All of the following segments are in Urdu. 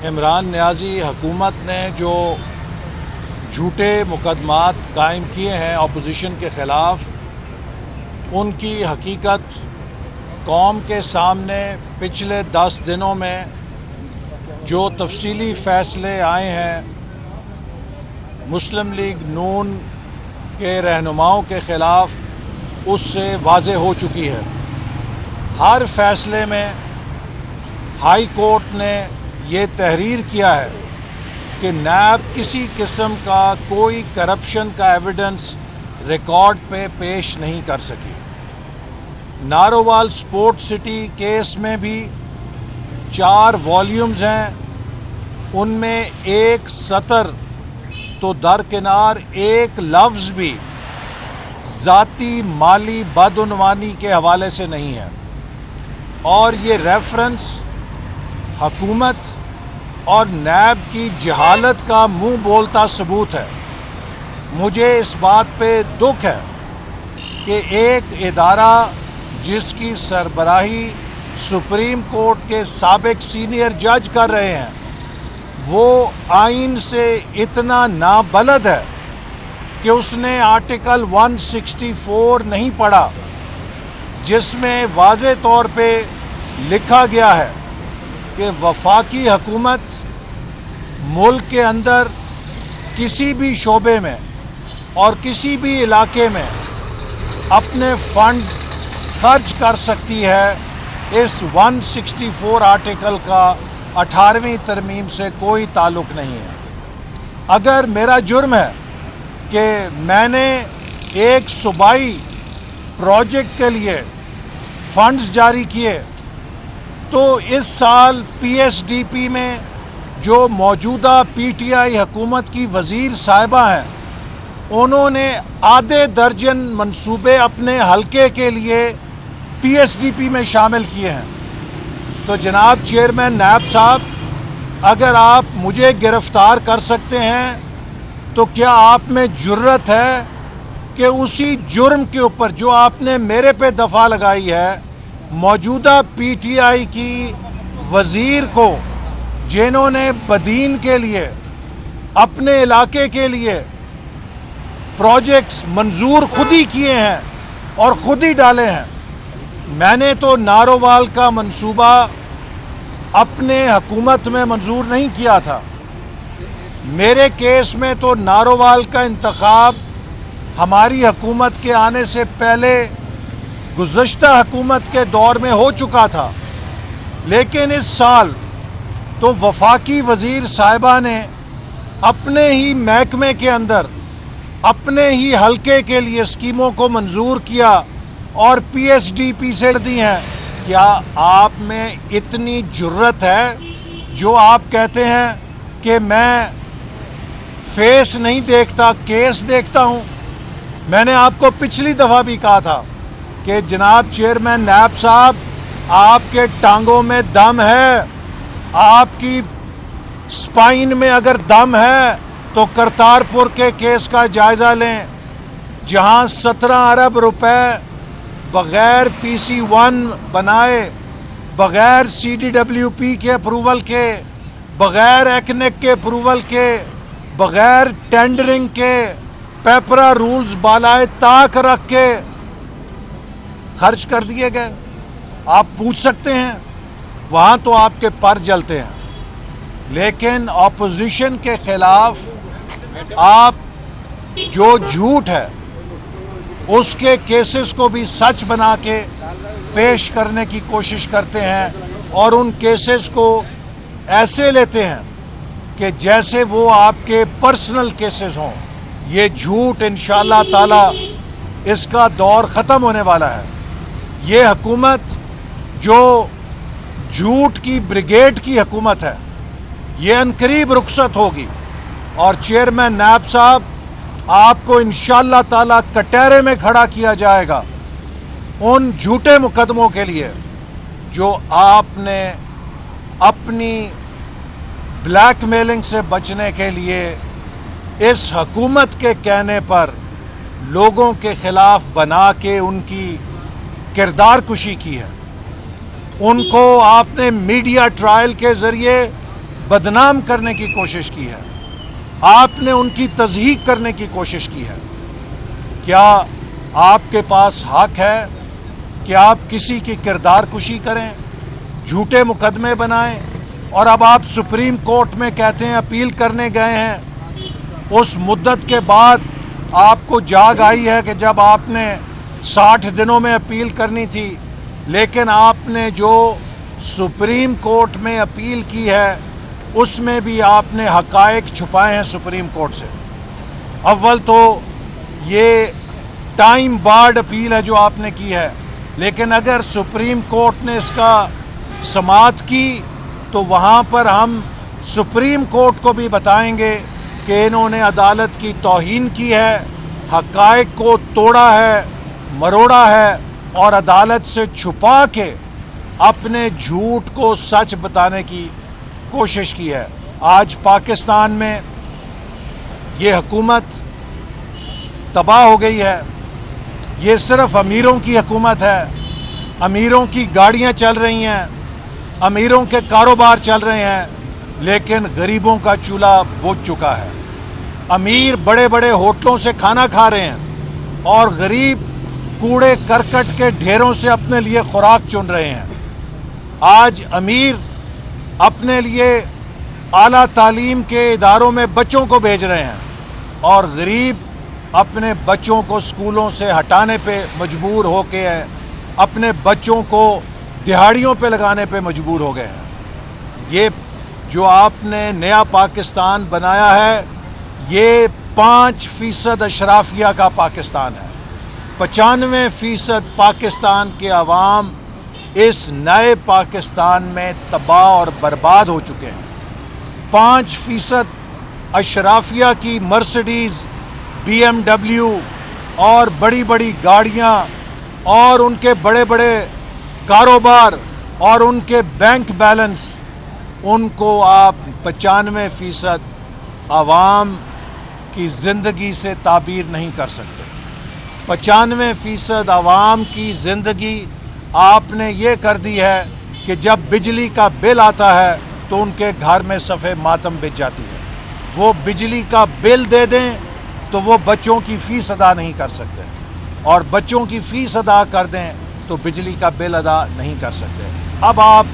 عمران نیازی حکومت نے جو جھوٹے مقدمات قائم کیے ہیں اپوزیشن کے خلاف، ان کی حقیقت قوم کے سامنے پچھلے 10 دنوں میں جو تفصیلی فیصلے آئے ہیں مسلم لیگ نون کے رہنماؤں کے خلاف، اس سے واضح ہو چکی ہے۔ ہر فیصلے میں ہائی کورٹ نے یہ تحریر کیا ہے کہ نیب کسی قسم کا کوئی کرپشن کا ایویڈنس ریکارڈ پہ پیش نہیں کر سکی۔ نارووال سپورٹ سٹی کیس میں بھی 4 والیومز ہیں، ان میں ایک سطر تو درکنار ایک لفظ بھی ذاتی مالی بدعنوانی کے حوالے سے نہیں ہے، اور یہ ریفرنس حکومت اور نیب کی جہالت کا منہ بولتا ثبوت ہے۔ مجھے اس بات پہ دکھ ہے کہ ایک ادارہ جس کی سربراہی سپریم کورٹ کے سابق سینئر جج کر رہے ہیں، وہ آئین سے اتنا نابلد ہے کہ اس نے آرٹیکل 164 نہیں پڑھا، جس میں واضح طور پہ لکھا گیا ہے کہ وفاقی حکومت ملک کے اندر کسی بھی شعبے میں اور کسی بھی علاقے میں اپنے فنڈز خرچ کر سکتی ہے۔ اس 164 آرٹیکل کا 18ویں ترمیم سے کوئی تعلق نہیں ہے۔ اگر میرا جرم ہے کہ میں نے ایک صوبائی پروجیکٹ کے لیے فنڈز جاری کیے، تو اس سال پی ایس ڈی پی میں جو موجودہ پی ٹی آئی حکومت کی وزیر صاحبہ ہیں، انہوں نے آدھے درجن منصوبے اپنے حلقے کے لیے پی ایس ڈی پی میں شامل کیے ہیں۔ تو جناب چیئرمین نیب صاحب، اگر آپ مجھے گرفتار کر سکتے ہیں تو کیا آپ میں جرت ہے کہ اسی جرم کے اوپر جو آپ نے میرے پہ دفعہ لگائی ہے، موجودہ پی ٹی آئی کی وزیر کو، جنہوں نے بدین کے لیے اپنے علاقے کے لیے پروجیکٹس منظور خود ہی کیے ہیں اور خود ہی ڈالے ہیں؟ میں نے تو نارووال کا منصوبہ اپنے حکومت میں منظور نہیں کیا تھا۔ میرے کیس میں تو نارووال کا انتخاب ہماری حکومت کے آنے سے پہلے گزشتہ حکومت کے دور میں ہو چکا تھا، لیکن اس سال تو وفاقی وزیر صاحبہ نے اپنے ہی محکمے کے اندر اپنے ہی حلقے کے لیے اسکیموں کو منظور کیا اور پی ایس ڈی پی سے دی ہیں۔ کیا آپ میں اتنی جرت ہے جو آپ کہتے ہیں کہ میں فیس نہیں دیکھتا، کیس دیکھتا ہوں؟ میں نے آپ کو پچھلی دفعہ بھی کہا تھا کہ جناب چیئرمین نیب صاحب، آپ کے ٹانگوں میں دم ہے، آپ کی سپائن میں اگر دم ہے تو کرتارپور کے کیس کا جائزہ لیں، جہاں 17 ارب روپے بغیر پی سی 1 بنائے، بغیر سی ڈی ڈبلیو پی کے اپروول کے، بغیر ایکنک کے اپروول کے، بغیر ٹینڈرنگ کے، پیپرا رولز بالائے طاق رکھ کے خرچ کر دیے گئے۔ آپ پوچھ سکتے ہیں، وہاں تو آپ کے پر جلتے ہیں، لیکن اپوزیشن کے خلاف آپ جو جھوٹ ہے اس کے کیسز کو بھی سچ بنا کے پیش کرنے کی کوشش کرتے ہیں، اور ان کیسز کو ایسے لیتے ہیں کہ جیسے وہ آپ کے پرسنل کیسز ہوں۔ یہ جھوٹ انشاءاللہ تعالی اس کا دور ختم ہونے والا ہے۔ یہ حکومت جو جھوٹ کی بریگیڈ کی حکومت ہے، یہ عنقریب رخصت ہوگی، اور چیئرمین نیب صاحب، آپ کو انشاءاللہ تعالی کٹہرے میں کھڑا کیا جائے گا ان جھوٹے مقدموں کے لیے جو آپ نے اپنی بلیک میلنگ سے بچنے کے لیے اس حکومت کے کہنے پر لوگوں کے خلاف بنا کے ان کی کردار کشی کی ہے۔ ان کو آپ نے میڈیا ٹرائل کے ذریعے بدنام کرنے کی کوشش کی ہے، آپ نے ان کی تضحیق کرنے کی کوشش کی ہے۔ کیا آپ کے پاس حق ہے کہ آپ کسی کی کردار کشی کریں، جھوٹے مقدمے بنائیں، اور اب آپ سپریم کورٹ میں کہتے ہیں اپیل کرنے گئے ہیں؟ اس مدت کے بعد آپ کو جاگ آئی ہے کہ جب آپ نے 60 دنوں میں اپیل کرنی تھی، لیکن آپ نے جو سپریم کورٹ میں اپیل کی ہے اس میں بھی آپ نے حقائق چھپائے ہیں سپریم کورٹ سے۔ اول تو یہ ٹائم بارڈ اپیل ہے جو آپ نے کی ہے، لیکن اگر سپریم کورٹ نے اس کا سماعت کی تو وہاں پر ہم سپریم کورٹ کو بھی بتائیں گے کہ انہوں نے عدالت کی توہین کی ہے، حقائق کو توڑا ہے، مروڑا ہے، اور عدالت سے چھپا کے اپنے جھوٹ کو سچ بتانے کی کوشش کی ہے۔ آج پاکستان میں یہ حکومت تباہ ہو گئی ہے۔ یہ صرف امیروں کی حکومت ہے، امیروں کی گاڑیاں چل رہی ہیں، امیروں کے کاروبار چل رہے ہیں، لیکن غریبوں کا چولہا بجھ چکا ہے۔ امیر بڑے بڑے ہوٹلوں سے کھانا کھا رہے ہیں اور غریب کوڑے کرکٹ کے ڈھیروں سے اپنے لیے خوراک چن رہے ہیں۔ آج امیر اپنے لیے اعلیٰ تعلیم کے اداروں میں بچوں کو بھیج رہے ہیں اور غریب اپنے بچوں کو اسکولوں سے ہٹانے پہ مجبور ہو کے ہیں، اپنے بچوں کو دہاڑیوں پہ لگانے پہ مجبور ہو گئے ہیں۔ یہ جو آپ نے نیا پاکستان بنایا ہے، یہ 5% اشرافیہ کا پاکستان ہے۔ 95% پاکستان کے عوام اس نئے پاکستان میں تباہ اور برباد ہو چکے ہیں۔ 5% اشرافیہ کی مرسڈیز، BMW اور بڑی بڑی گاڑیاں اور ان کے بڑے بڑے کاروبار اور ان کے بینک بیلنس، ان کو آپ 95% عوام کی زندگی سے تعبیر نہیں کر سکتے۔ 95% عوام کی زندگی آپ نے یہ کر دی ہے کہ جب بجلی کا بل آتا ہے تو ان کے گھر میں صفحہ ماتم بچ جاتی ہے۔ وہ بجلی کا بل دے دیں تو وہ بچوں کی فیس ادا نہیں کر سکتے، اور بچوں کی فیس ادا کر دیں تو بجلی کا بل ادا نہیں کر سکتے۔ اب آپ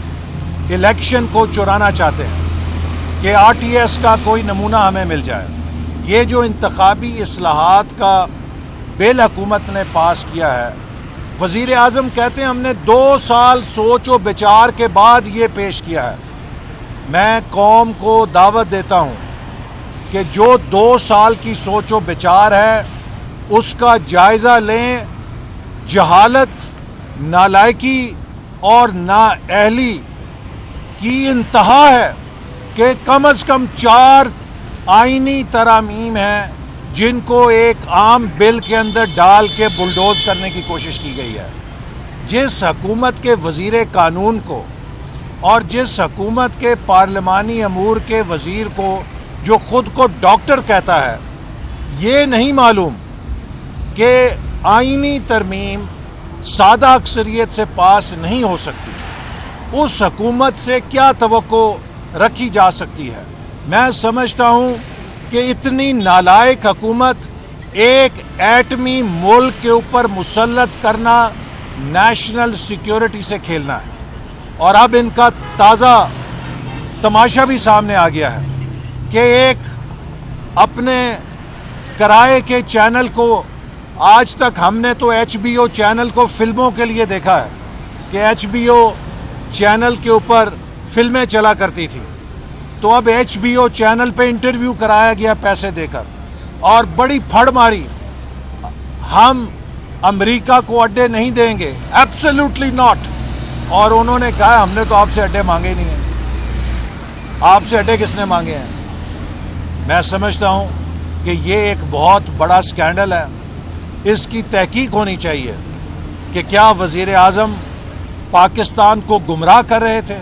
الیکشن کو چرانا چاہتے ہیں کہ RTS کا کوئی نمونہ ہمیں مل جائے۔ یہ جو انتخابی اصلاحات کا بل حکومت نے پاس کیا ہے، وزیر اعظم کہتے ہیں ہم نے 2 سال سوچ و بچار کے بعد یہ پیش کیا ہے۔ میں قوم کو دعوت دیتا ہوں کہ جو 2 سال کی سوچ و بچار ہے اس کا جائزہ لیں۔ جہالت، نالائکی اور نااہلی کی انتہا ہے کہ کم از کم 4 آئینی ترامیم ہیں جن کو ایک عام بل کے اندر ڈال کے بلڈوز کرنے کی کوشش کی گئی ہے۔ جس حکومت کے وزیر قانون کو اور جس حکومت کے پارلیمانی امور کے وزیر کو جو خود کو ڈاکٹر کہتا ہے، یہ نہیں معلوم کہ آئینی ترمیم سادہ اکثریت سے پاس نہیں ہو سکتی، اس حکومت سے کیا توقع رکھی جا سکتی ہے؟ میں سمجھتا ہوں کہ اتنی نالائق حکومت ایک ایٹمی ملک کے اوپر مسلط کرنا نیشنل سیکیورٹی سے کھیلنا ہے، اور اب ان کا تازہ تماشا بھی سامنے آ گیا ہے کہ ایک اپنے کرائے کے چینل کو، آج تک ہم نے تو HBO چینل کو فلموں کے لیے دیکھا ہے کہ HBO چینل کے اوپر فلمیں چلا کرتی تھی، تو اب HBO چینل پہ انٹرویو کرایا گیا پیسے دے کر، اور بڑی پھڑ ماری، ہم امریکہ کو اڈے نہیں دیں گے، ایبسلیوٹلی ناٹ۔ اور انہوں نے کہا ہم نے تو آپ سے اڈے مانگے نہیں ہیں۔ آپ سے اڈے کس نے مانگے ہیں؟ میں سمجھتا ہوں کہ یہ ایک بہت بڑا سکینڈل ہے، اس کی تحقیق ہونی چاہیے کہ کیا وزیر اعظم پاکستان کو گمراہ کر رہے تھے؟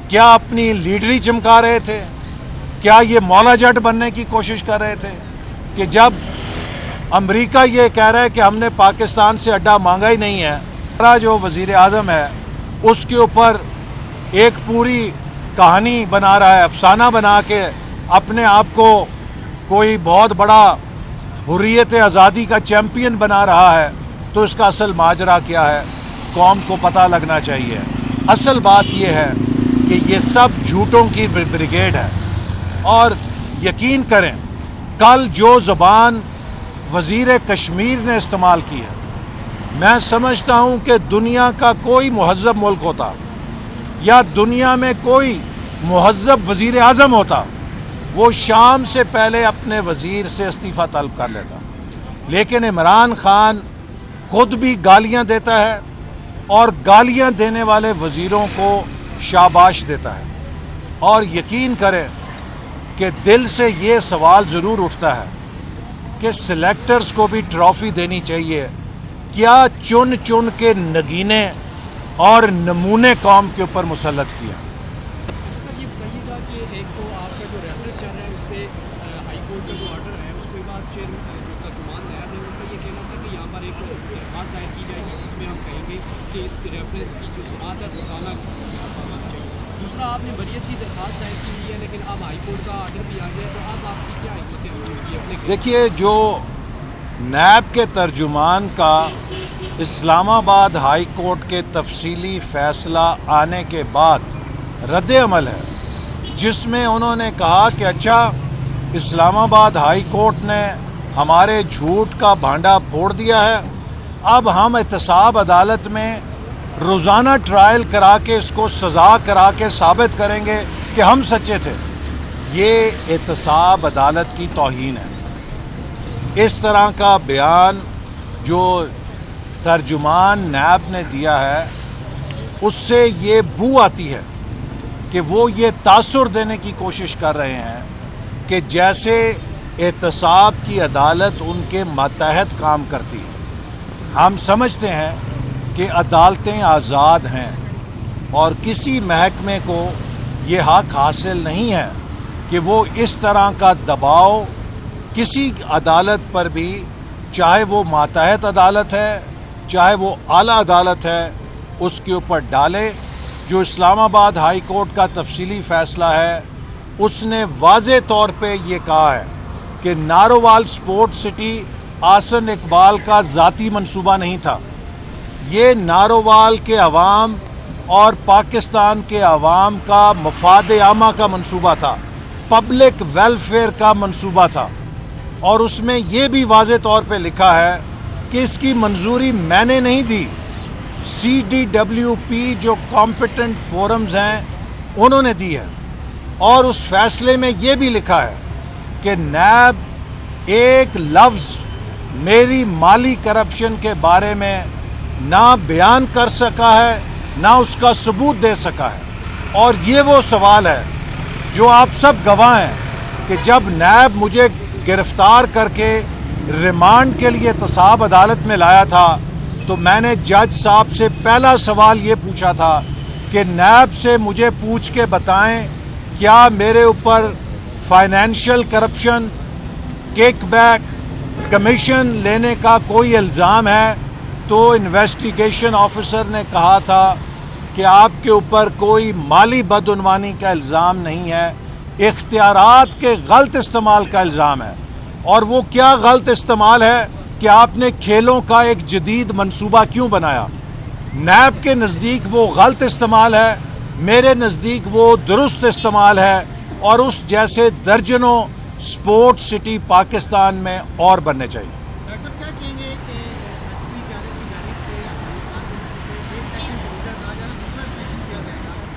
کیا اپنی لیڈری چمکا رہے تھے؟ کیا یہ مولا جٹ بننے کی کوشش کر رہے تھے کہ جب امریکہ یہ کہہ رہا ہے کہ ہم نے پاکستان سے اڈا مانگا ہی نہیں ہے، جو وزیر اعظم ہے اس کے اوپر ایک پوری کہانی بنا رہا ہے, افسانہ بنا کے اپنے آپ کو کوئی بہت بڑا حریت آزادی کا چیمپئن بنا رہا ہے, تو اس کا اصل ماجرا کیا ہے قوم کو پتہ لگنا چاہیے. اصل بات یہ ہے کہ یہ سب جھوٹوں کی بریگیڈ ہے, اور یقین کریں کل جو زبان وزیر کشمیر نے استعمال کی ہے, میں سمجھتا ہوں کہ دنیا کا کوئی مہذب ملک ہوتا یا دنیا میں کوئی مہذب وزیر اعظم ہوتا, وہ شام سے پہلے اپنے وزیر سے استعفیٰ طلب کر لیتا. لیکن عمران خان خود بھی گالیاں دیتا ہے اور گالیاں دینے والے وزیروں کو شاباش دیتا ہے. اور یقین کریں کہ دل سے یہ سوال ضرور اٹھتا ہے کہ سلیکٹرز کو بھی ٹرافی دینی چاہیے. کیا چن چن کے نگینے اور نمونے قوم کے اوپر مسلط کیا. سر یہ بتائیے گا کہ ایک تو آپ کا جو ریفرنس چل رہا ہے اس پہ ہائی کورٹ کا جو آرڈر ہے, اس کے بعد جو ترجمان نیب ہے ان کا یہ کہنا تھا کہ یہاں پر ایک درخواست دائر کی جائے گی جس میں ہم کہیں گے کہ اس ریفرنس کی جو سماعت ہے روزانہ ہونا چاہیے. دوسرا آپ نے بریت کی درخواست دائر کی ہوئی ہے, لیکن اب ہائی کورٹ کا آرڈر بھی آ گیا ہے, تو اب آپ کی کیا حکمت عملی ہوگی؟ دیکھیے, جو نیب کے ترجمان کا اسلام آباد ہائی کورٹ کے تفصیلی فیصلہ آنے کے بعد رد عمل ہے, جس میں انہوں نے کہا کہ اچھا اسلام آباد ہائی کورٹ نے ہمارے جھوٹ کا بھانڈا پھوڑ دیا ہے, اب ہم احتساب عدالت میں روزانہ ٹرائل کرا کے اس کو سزا کرا کے ثابت کریں گے کہ ہم سچے تھے. یہ احتساب عدالت کی توہین ہے. اس طرح کا بیان جو ترجمان نیب نے دیا ہے, اس سے یہ بو آتی ہے کہ وہ یہ تاثر دینے کی کوشش کر رہے ہیں کہ جیسے احتساب کی عدالت ان کے ماتحت کام کرتی ہے. ہم سمجھتے ہیں کہ عدالتیں آزاد ہیں اور کسی محکمے کو یہ حق حاصل نہیں ہے کہ وہ اس طرح کا دباؤ کسی عدالت پر بھی, چاہے وہ ماتحت عدالت ہے چاہے وہ اعلیٰ عدالت ہے, اس کے اوپر ڈالے. جو اسلام آباد ہائی کورٹ کا تفصیلی فیصلہ ہے, اس نے واضح طور پہ یہ کہا ہے کہ نارووال سپورٹ سٹی آسن اقبال کا ذاتی منصوبہ نہیں تھا. یہ نارووال کے عوام اور پاکستان کے عوام کا مفاد عامہ کا منصوبہ تھا, پبلک ویلفیئر کا منصوبہ تھا. اور اس میں یہ بھی واضح طور پہ لکھا ہے کہ اس کی منظوری میں نے نہیں دی, CDWP جو کمپیٹنٹ فورمز ہیں انہوں نے دی ہے. اور اس فیصلے میں یہ بھی لکھا ہے کہ نیب ایک لفظ میری مالی کرپشن کے بارے میں نہ بیان کر سکا ہے نہ اس کا ثبوت دے سکا ہے. اور یہ وہ سوال ہے جو آپ سب گواہ ہیں کہ جب نیب مجھے گرفتار کر کے ریمانڈ کے لیے احتساب عدالت میں لایا تھا, تو میں نے جج صاحب سے پہلا سوال یہ پوچھا تھا کہ نیب سے مجھے پوچھ کے بتائیں کیا میرے اوپر financial corruption, cake back, commission لینے کا کوئی الزام ہے. تو انویسٹیگیشن آفیسر نے کہا تھا کہ آپ کے اوپر کوئی مالی بدعنوانی کا الزام نہیں ہے, اختیارات کے غلط استعمال کا الزام ہے. اور وہ کیا غلط استعمال ہے کہ آپ نے کھیلوں کا ایک جدید منصوبہ کیوں بنایا؟ نیب کے نزدیک وہ غلط استعمال ہے, میرے نزدیک وہ درست استعمال ہے, اور اس جیسے درجنوں سپورٹ سٹی پاکستان میں اور بننے چاہیے.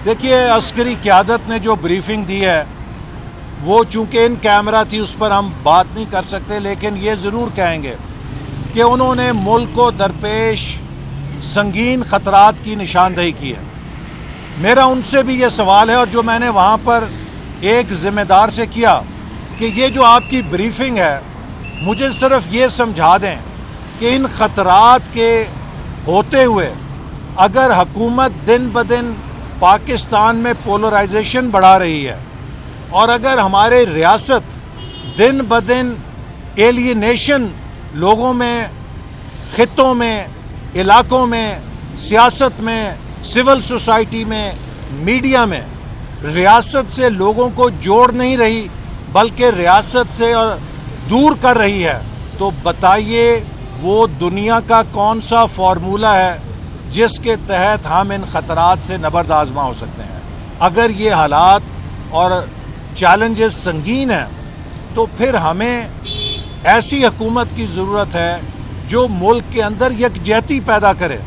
دیکھیے, عسکری قیادت نے جو بریفنگ دی ہے وہ چونکہ ان کیمرہ تھی اس پر ہم بات نہیں کر سکتے, لیکن یہ ضرور کہیں گے کہ انہوں نے ملک کو درپیش سنگین خطرات کی نشاندہی کی ہے. میرا ان سے بھی یہ سوال ہے, اور جو میں نے وہاں پر ایک ذمہ دار سے کیا, کہ یہ جو آپ کی بریفنگ ہے مجھے صرف یہ سمجھا دیں کہ ان خطرات کے ہوتے ہوئے اگر حکومت دن بدن پاکستان میں پولرائزیشن بڑھا رہی ہے, اور اگر ہمارے ریاست دن بدن ایلینیشن لوگوں میں, خطوں میں, علاقوں میں, سیاست میں, سول سوسائٹی میں, میڈیا میں ریاست سے لوگوں کو جوڑ نہیں رہی بلکہ ریاست سے اور دور کر رہی ہے، تو بتائیے وہ دنیا کا کون سا فارمولہ ہے جس کے تحت ہم ان خطرات سے نبرد آزما ہو سکتے ہیں؟ اگر یہ حالات اور چیلنجز سنگین ہیں تو پھر ہمیں ایسی حکومت کی ضرورت ہے جو ملک کے اندر یکجہتی پیدا کرے،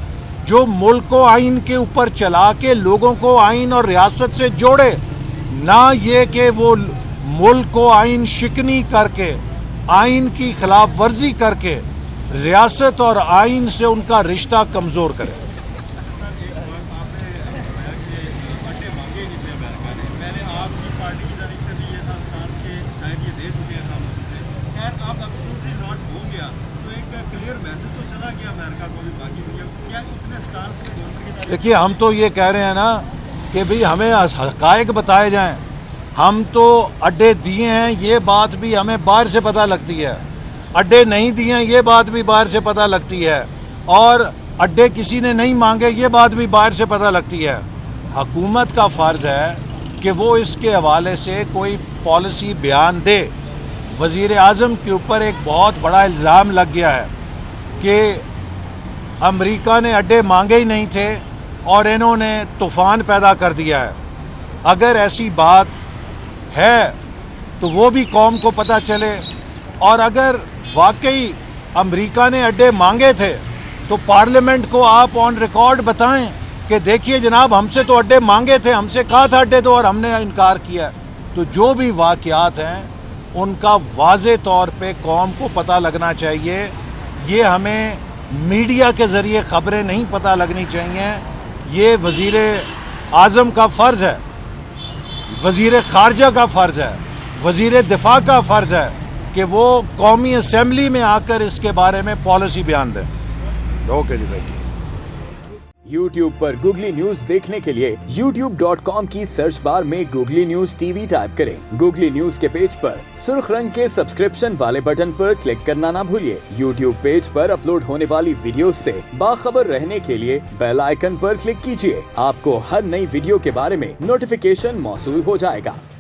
جو ملک کو آئین کے اوپر چلا کے لوگوں کو آئین اور ریاست سے جوڑے، نہ یہ کہ وہ ملک کو آئین شکنی کر کے، آئین کی خلاف ورزی کر کے ریاست اور آئین سے ان کا رشتہ کمزور کرے۔ دیکھیے ہم تو یہ کہہ رہے ہیں نا کہ بھئی ہمیں حقائق بتائے جائیں، ہم تو اڈے دیے ہیں یہ بات بھی ہمیں باہر سے پتہ لگتی ہے، اڈے نہیں دیے ہیں یہ بات بھی باہر سے پتہ لگتی ہے، اور اڈے کسی نے نہیں مانگے یہ بات بھی باہر سے پتہ لگتی ہے۔ حکومت کا فرض ہے کہ وہ اس کے حوالے سے کوئی پالیسی بیان دے۔ وزیر اعظم کے اوپر ایک بہت بڑا الزام لگ گیا ہے کہ امریکہ نے اڈے مانگے ہی نہیں تھے اور انہوں نے طوفان پیدا کر دیا ہے۔ اگر ایسی بات ہے تو وہ بھی قوم کو پتہ چلے، اور اگر واقعی امریکہ نے اڈے مانگے تھے تو پارلیمنٹ کو آپ آن ریکارڈ بتائیں کہ دیکھیے جناب ہم سے تو اڈے مانگے تھے، ہم سے کہا تھا اڈے دو اور ہم نے انکار کیا۔ تو جو بھی واقعات ہیں ان کا واضح طور پہ قوم کو پتہ لگنا چاہیے، یہ ہمیں میڈیا کے ذریعے خبریں نہیں پتہ لگنی چاہیے۔ یہ وزیر اعظم کا فرض ہے، وزیر خارجہ کا فرض ہے، وزیر دفاع کا فرض ہے کہ وہ قومی اسمبلی میں آ کر اس کے بارے میں پالیسی بیان دیں۔ اوکے جی بھائی۔ YouTube پر گوگلی نیوز دیکھنے کے لیے youtube.com کی سرچ بار میں googly news T V type کریں۔ گوگلی نیوز کے پیج پر سرخ رنگ کے سبسکرپشن والے بٹن پر کلک کرنا نہ بھولیے۔ YouTube پیج پر اپلوڈ ہونے والی ویڈیوز سے باخبر رہنے کے لیے بیل آئیکن پر کلک کیجیے۔ آپ کو ہر نئی ویڈیو کے بارے میں نوٹیفیکیشن موصول ہو جائے گا۔